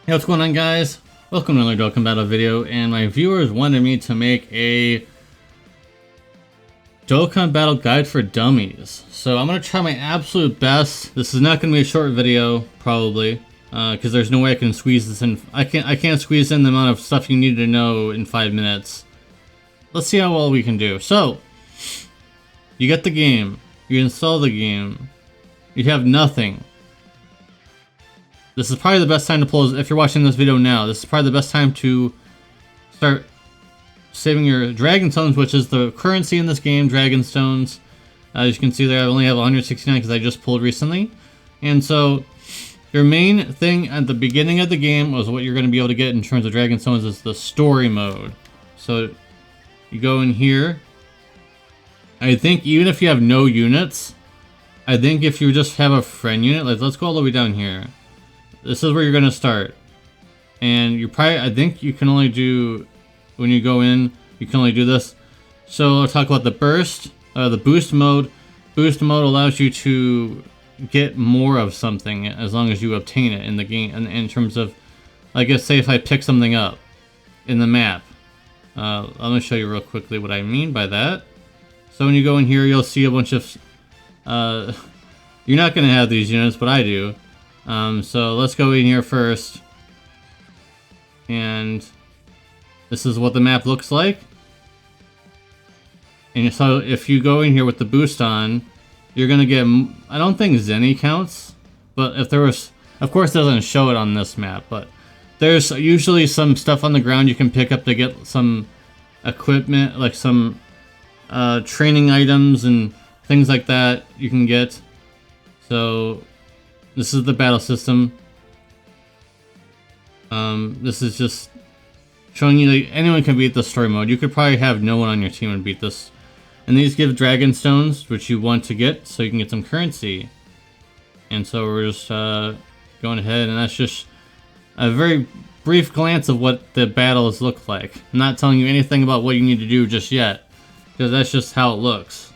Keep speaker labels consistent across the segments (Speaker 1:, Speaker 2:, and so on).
Speaker 1: Hey, what's going on, guys? Welcome to another Dokkan Battle video, and my viewers wanted me to make a Dokkan Battle Guide for Dummies. So I'm going to try my absolute best. This is not going to be a short video, probably, because there's no way I can squeeze this in. I can't squeeze in the amount of stuff you need to know in 5 minutes. Let's see how well we can do. So, you get the game. You install the game. You have nothing. This is probably the best time to pull, if you're watching this video now, this is probably the best time to start saving your Dragon Stones, which is the currency in this game, Dragon Stones. As you can see there, I only have 169 because I just pulled recently. And so, your main thing at the beginning of the game was what you're going to be able to get in terms of Dragon Stones is the story mode. So, you go in here. I think even if you have no units, I think if you just have a friend unit, let's go all the way down here. This is where you're going to start. And you probably, I think you can only do, when you go in, you can only do this. So I'll talk about the burst, the boost mode. Boost mode allows you to get more of something as long as you obtain it in the game. And in terms of, I guess, say if I pick something up in the map. Let me show you real quickly what I mean by that. So when you go in here, you'll see a bunch of, you're not going to have these units, but I do. So let's go in here first, and this is what the map looks like. And so if you go in here with the boost on, you're gonna get, I don't think Zenny counts, but if there was, of course it doesn't show it on this map, but there's usually some stuff on the ground you can pick up to get some equipment, like some training items and things like that you can get. So this is the battle system. This is just showing you that anyone can beat the story mode. You could probably have no one on your team and beat this. And these give Dragon Stones, which you want to get, so you can get some currency. And so we're just going ahead, and that's just a very brief glance of what the battles look like. I'm not telling you anything about what you need to do just yet, because that's just how it looks.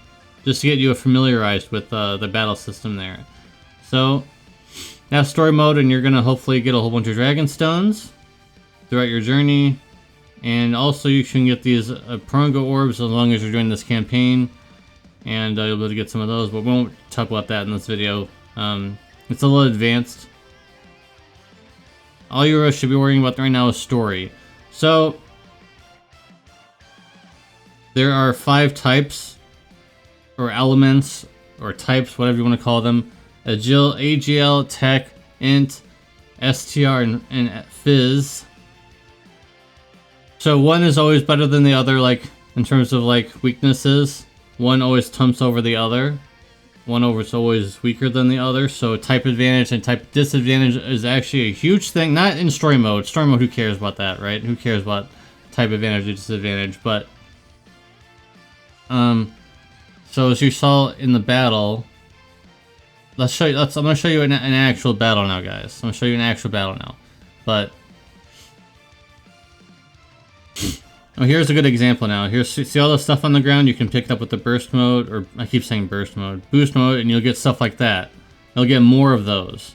Speaker 1: Just to get you familiarized with the battle system there. So, now story mode, and you're gonna hopefully get a whole bunch of Dragon Stones throughout your journey, and also you can get these Prongo Orbs as long as you're doing this campaign, and you'll be able to get some of those, but we won't talk about that in this video. It's a little advanced. All you should be worrying about right now is story. So, there are 5 types, or elements, or types, whatever you want to call them. AGL, Tech, Int, STR, and Fizz. So one is always better than the other, like, in terms of, like, weaknesses. One always trumps over the other. One is always weaker than the other, so type advantage and type disadvantage is actually a huge thing. Not in story mode. Story mode, who cares about that, right? Who cares about type advantage or disadvantage, but... So as you saw in the battle... I'm gonna show you an actual battle now, guys. I'm gonna show you an actual battle now. But oh, here's a good example now. Here's, see all the stuff on the ground? You can pick it up with the burst mode, or I keep saying burst mode, boost mode, and you'll get stuff like that. You'll get more of those.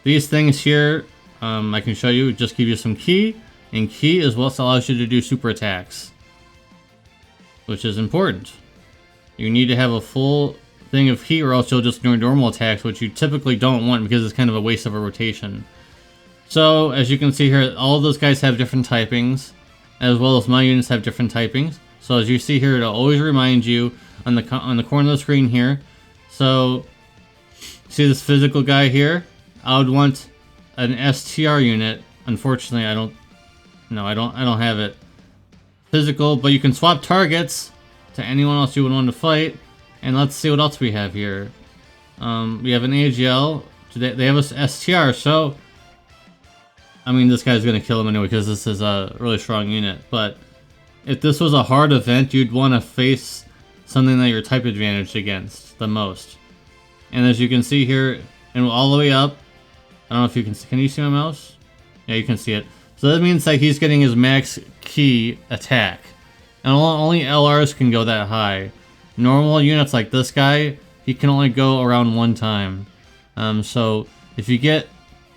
Speaker 1: These things here, I can show you. Just give you some ki, and ki is what allows you to do super attacks, which is important. You need to have a full thing of heat, or else you'll just do normal attacks, which you typically don't want because it's kind of a waste of a rotation. So, as you can see here, all of those guys have different typings, as well as my units have different typings. So as you see here, it'll always remind you on the corner of the screen here. So, see this physical guy here? I would want an STR unit. Unfortunately, I don't have it physical, but you can swap targets to anyone else you would want to fight. And let's see what else we have here. We have an AGL. They have a STR, so... I mean, this guy's going to kill him anyway because this is a really strong unit. But if this was a hard event, you'd want to face something that you're type advantaged against the most. And as you can see here, and all the way up... I don't know if you can you see my mouse? Yeah, you can see it. So that means that he's getting his max ki attack. And only LRs can go that high. Normal units like this guy, he can only go around one time. So if you get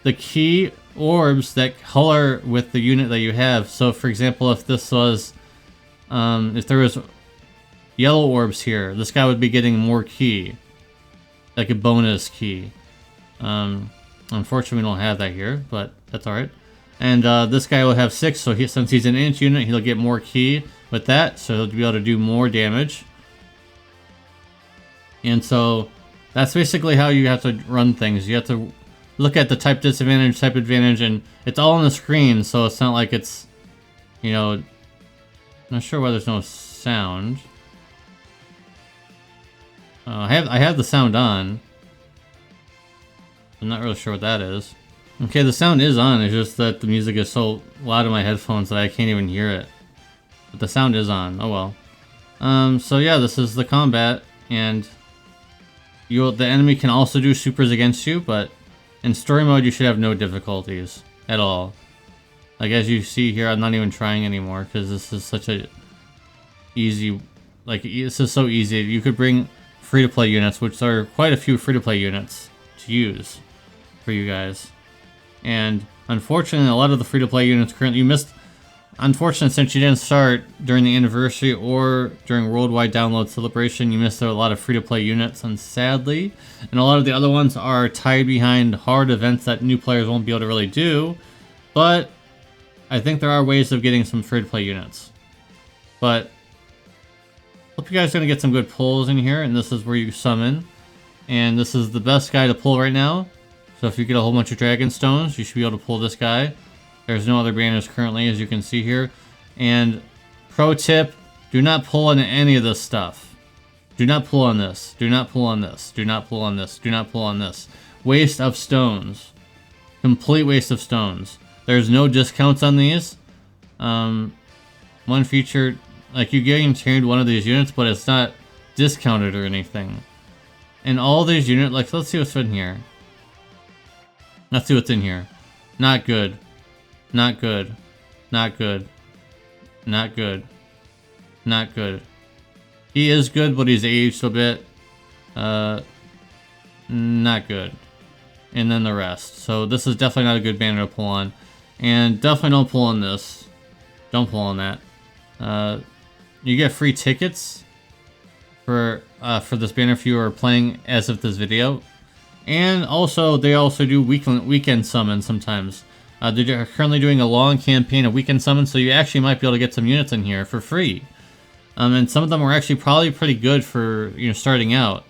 Speaker 1: the ki orbs that color with the unit that you have. So for example, if this was, if there was yellow orbs here, this guy would be getting more ki, like a bonus ki. Unfortunately, we don't have that here, but that's alright. And this guy will have 6, so since he's an inch unit, he'll get more ki with that, so he'll be able to do more damage. And so that's basically how you have to run things. You have to look at the type disadvantage, type advantage, and it's all on the screen, so it's not like it's, you know, I'm not sure why there's no sound. I have the sound on. I'm not really sure what that is. Okay, the sound is on, it's just that the music is so loud in my headphones that I can't even hear it. But the sound is on, oh well. So yeah, this is the combat, and the enemy can also do supers against you, but in story mode you should have no difficulties at all. Like as you see here, I'm not even trying anymore, because this is such a easy, like this is so easy. You could bring free-to-play units, which are quite a few free-to-play units to use for you guys. And unfortunately, a lot of the free-to-play units currently, you missed, unfortunately, since you didn't start during the anniversary or during worldwide download celebration, you missed a lot of free-to-play units, and sadly, and a lot of the other ones are tied behind hard events that new players won't be able to really do, but I think there are ways of getting some free-to-play units. But hope you guys are going to get some good pulls in here, and this is where you summon, and this is the best guy to pull right now. So if you get a whole bunch of dragon stones, you should be able to pull this guy. There's no other banners currently, as you can see here. And pro tip, do not pull on any of this stuff. Do not pull on this. Do not pull on this. Do not pull on this. Do not pull on this. Waste of stones. Complete waste of stones. There's no discounts on these. One feature, like you guaranteed one of these units, but it's not discounted or anything. And all these units, like let's see what's in here. Let's see what's in here. Not good. Not good. Not good. Not good. Not good. He is good, but he's aged a bit. Not good. And then the rest. So this is definitely not a good banner to pull on. And definitely don't pull on this. Don't pull on that. You get free tickets for this banner if you are playing as of this video. And also, they also do weekend summons sometimes. They're currently doing a long campaign of weekend summons, so you actually might be able to get some units in here for free. And some of them are actually probably pretty good for, you know, starting out.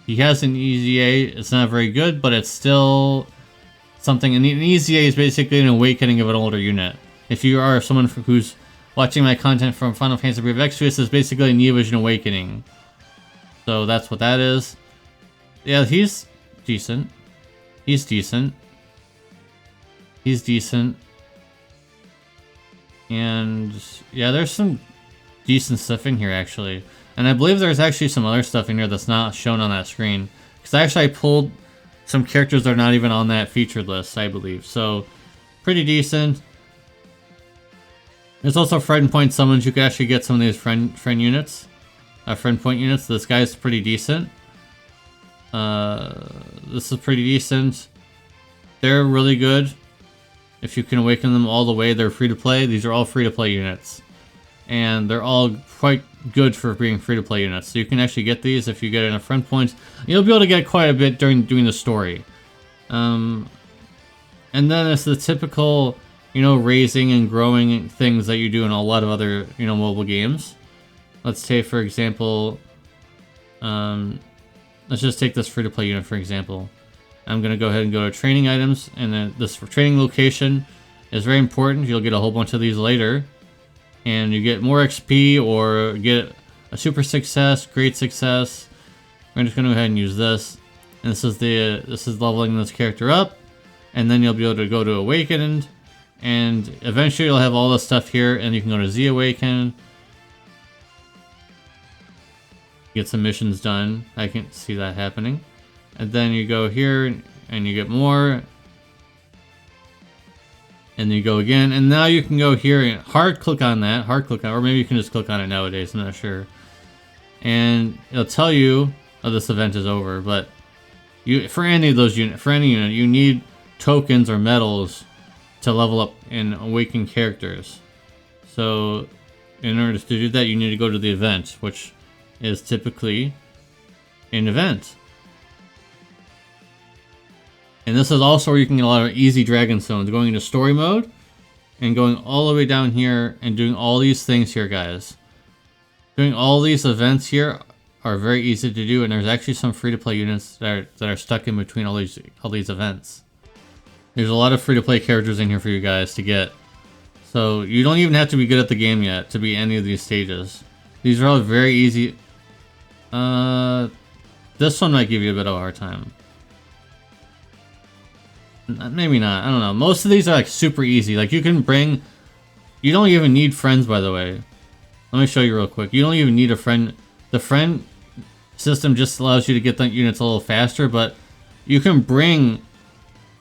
Speaker 1: He has an EZA. It's not very good, but it's still something. And an EZA is basically an awakening of an older unit. If you are someone who's watching my content from Final Fantasy Brave Exvius, this is basically a Neovision awakening. So that's what that is. Yeah, he's decent. He's decent. He's decent. And yeah, there's some decent stuff in here actually. And I believe there's actually some other stuff in here that's not shown on that screen. Because actually I pulled some characters that are not even on that featured list, I believe. So, pretty decent. There's also friend point summons. You can actually get some of these friend units. Friend point units. This guy's pretty decent. This is pretty decent. They're really good. If you can awaken them all the way, they're free to play. These are all free to play units. And they're all quite good for being free to play units. So you can actually get these if you get enough friend points. You'll be able to get quite a bit during doing the story. And then it's the typical, you know, raising and growing things that you do in a lot of other, you know, mobile games. Let's say, for example, let's just take this free-to-play unit, for example. I'm going to go ahead and go to training items, and then this training location is very important. You'll get a whole bunch of these later, and you get more XP or get a super success, great success. We're just going to go ahead and use this, and this is leveling this character up, and then you'll be able to go to Awakened, and eventually you'll have all this stuff here, and you can go to Z Awakened. Get some missions done. I can see that happening. And then you go here and you get more. And you go again. And now you can go here and hard click on that. Hard click on, or maybe you can just click on it nowadays. I'm not sure. And it'll tell you, oh, this event is over. But For any of those for any unit, you need tokens or medals to level up and awaken characters. So in order to do that, you need to go to the event, which is typically an event. And this is also where you can get a lot of easy dragon stones, going into story mode and going all the way down here and doing all these things here, guys. Doing all these events here are very easy to do, and there's actually some free-to-play units that are stuck in between all these events. There's a lot of free-to-play characters in here for you guys to get. So you don't even have to be good at the game yet to be any of these stages. These are all very easy. This one might give you a bit of a hard time. Maybe not, I don't know. Most of these are like super easy. Like you can bring... You don't even need friends, by the way. Let me show you real quick. You don't even need a friend. The friend system just allows you to get the units a little faster, but you can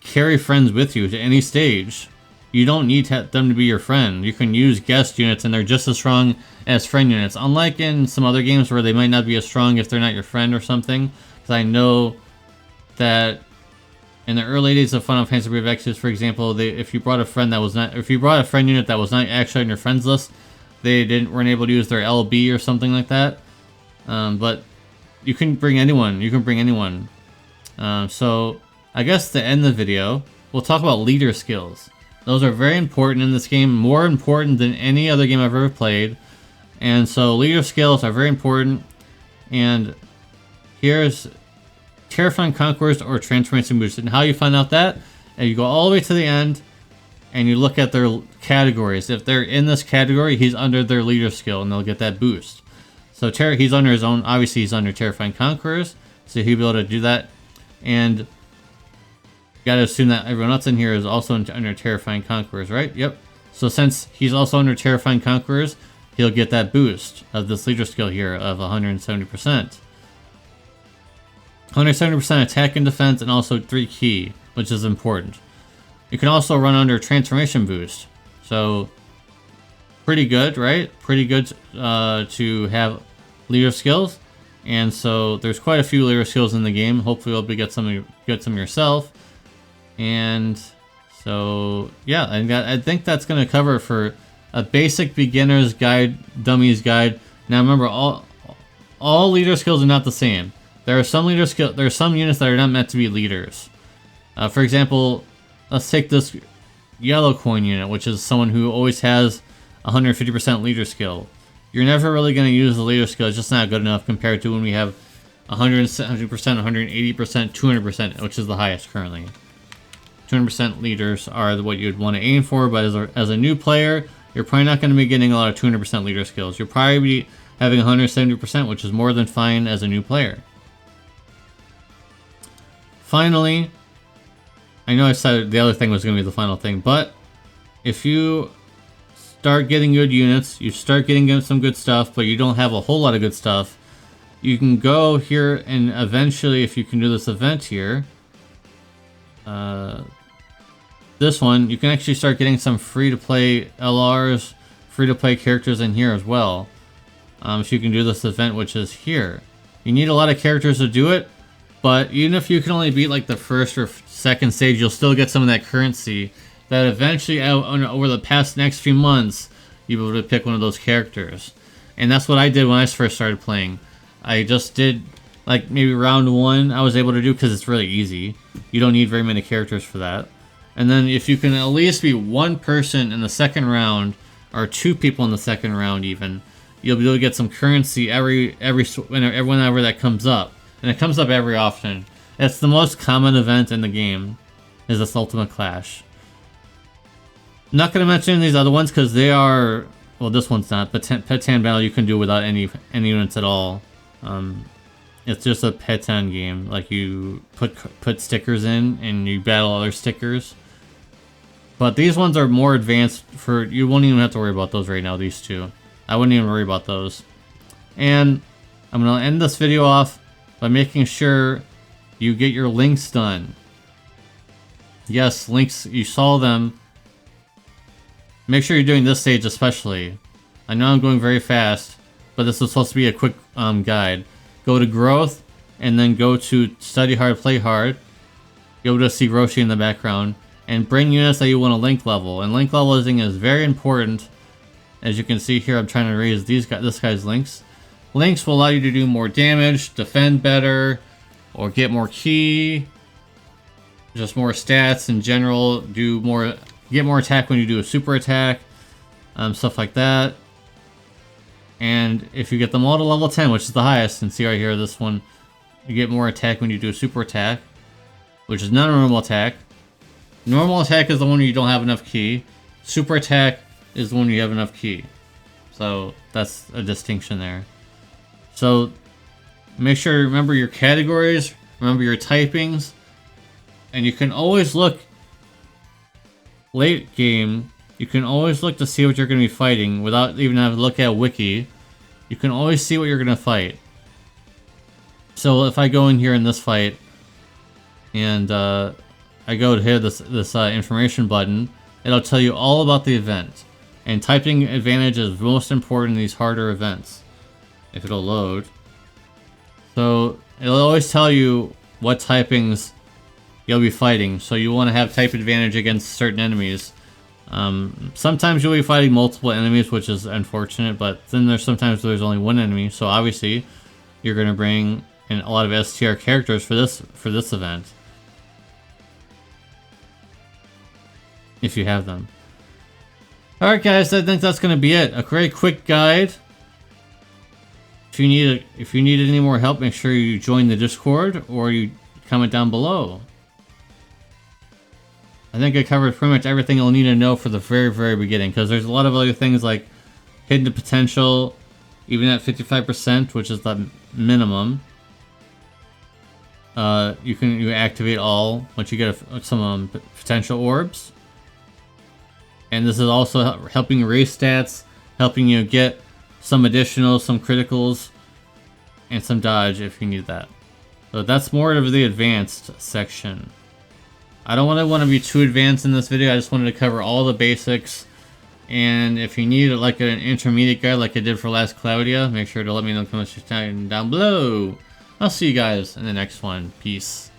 Speaker 1: carry friends with you to any stage. You don't need them to be your friend. You can use guest units and they're just as strong as friend units. Unlike in some other games where they might not be as strong if they're not your friend or something. Because I know that in the early days of Final Fantasy Brave Exvius, for example, if you brought a friend unit that was not actually on your friends list, they weren't able to use their LB or something like that. But you can bring anyone. You can bring anyone. So I guess to end the video, we'll talk about leader skills. Those are very important in this game, more important than any other game I've ever played. And so leader skills are very important. And here's Terrifying Conquerors or Transformation Boost. And how you find out that, and you go all the way to the end and you look at their categories. If they're in this category, he's under their leader skill and they'll get that boost. So he's under his own, obviously he's under Terrifying Conquerors, so he'll be able to do that. And you gotta assume that everyone else in here is also under Terrifying Conquerors, right? Yep. So since he's also under Terrifying Conquerors, he'll get that boost of this leader skill here of 170%. 170% attack and defense, and also 3 key, which is important. You can also run under Transformation Boost. So, pretty good, right? Pretty good to have leader skills. And so, there's quite a few leader skills in the game. Hopefully, you'll be get some yourself. And so, yeah, I think that's going to cover it for a basic beginner's guide, dummies guide. Now, remember, all leader skills are not the same. There are some units that are not meant to be leaders. For example, let's take this yellow coin unit, which is someone who always has 150% leader skill. You're never really going to use the leader skill. It's just not good enough compared to when we have 170%, 180%, 200%, which is the highest currently. 200% leaders are what you'd want to aim for, but as a new player, you're probably not going to be getting a lot of 200% leader skills. You'll probably be having 170%, which is more than fine as a new player. Finally, I know I said the other thing was going to be the final thing, but if you start getting good units, you start getting some good stuff, but you don't have a whole lot of good stuff, you can go here and eventually, if you can do this event here, this one, you can actually start getting some free-to-play LRs, free-to-play characters in here as well. If you can do this event, which is here. You need a lot of characters to do it, but even if you can only beat like the first or second stage, you'll still get some of that currency that eventually over the next few months, you'll be able to pick one of those characters. And that's what I did when I first started playing. I just did like maybe round 1 I was able to do because it's really easy. You don't need very many characters for that. And then if you can at least be one person in the second round, or 2 people in the second round even, you'll be able to get some currency whenever that comes up. And it comes up every often. It's the most common event in the game, is this Ultimate Clash. I'm not going to mention these other ones because they are, well, this one's not, but Petan Battle you can do without any units at all. It's just a Petan game. Like you put stickers in and you battle other stickers. But these ones are more advanced for, you won't even have to worry about those right now, these two. I wouldn't even worry about those. And I'm going to end this video off by making sure you get your links done. Yes, links, you saw them. Make sure you're doing this stage especially. I know I'm going very fast, but this is supposed to be a quick guide. Go to growth, and then go to Study Hard, Play Hard. You'll be able to see Roshi in the background, and bring units that you want to link level. And link leveling is very important. As you can see here, I'm trying to raise this guy's links. Links will allow you to do more damage, defend better, or get more ki, just more stats in general, get more attack when you do a super attack, stuff like that. And if you get them all to level 10, which is the highest, and see right here, this one, you get more attack when you do a super attack, which is not a normal attack. Normal attack is the one where you don't have enough ki. Super attack is the one you have enough ki. So that's a distinction there. So make sure to remember your categories, remember your typings, and you can always look late game. You can always look to see what you're going to be fighting without even having to look at a wiki. You can always see what you're going to fight. So if I go in here in this fight and I go to hit this information button, it'll tell you all about the event. And typing advantage is most important in these harder events, if it'll load. So it'll always tell you what typings you'll be fighting. So you want to have type advantage against certain enemies. Sometimes you'll be fighting multiple enemies, which is unfortunate, but then sometimes there's only one enemy. So obviously you're going to bring in a lot of STR characters for this event, if you have them. Alright guys, I think that's going to be it. A very quick guide. If you need any more help, make sure you join the Discord or you comment down below. I think I covered pretty much everything you'll need to know for the very beginning, because there's a lot of other things like hidden potential, even at 55%, which is the minimum. You activate all once you get some potential orbs. And this is also helping raise stats, helping you get some additionals, some criticals, and some dodge if you need that. So that's more of the advanced section. I don't want to be too advanced in this video. I just wanted to cover all the basics. And if you need like an intermediate guide like I did for last Claudia, make sure to let me know in the comments down below. I'll see you guys in the next one. Peace.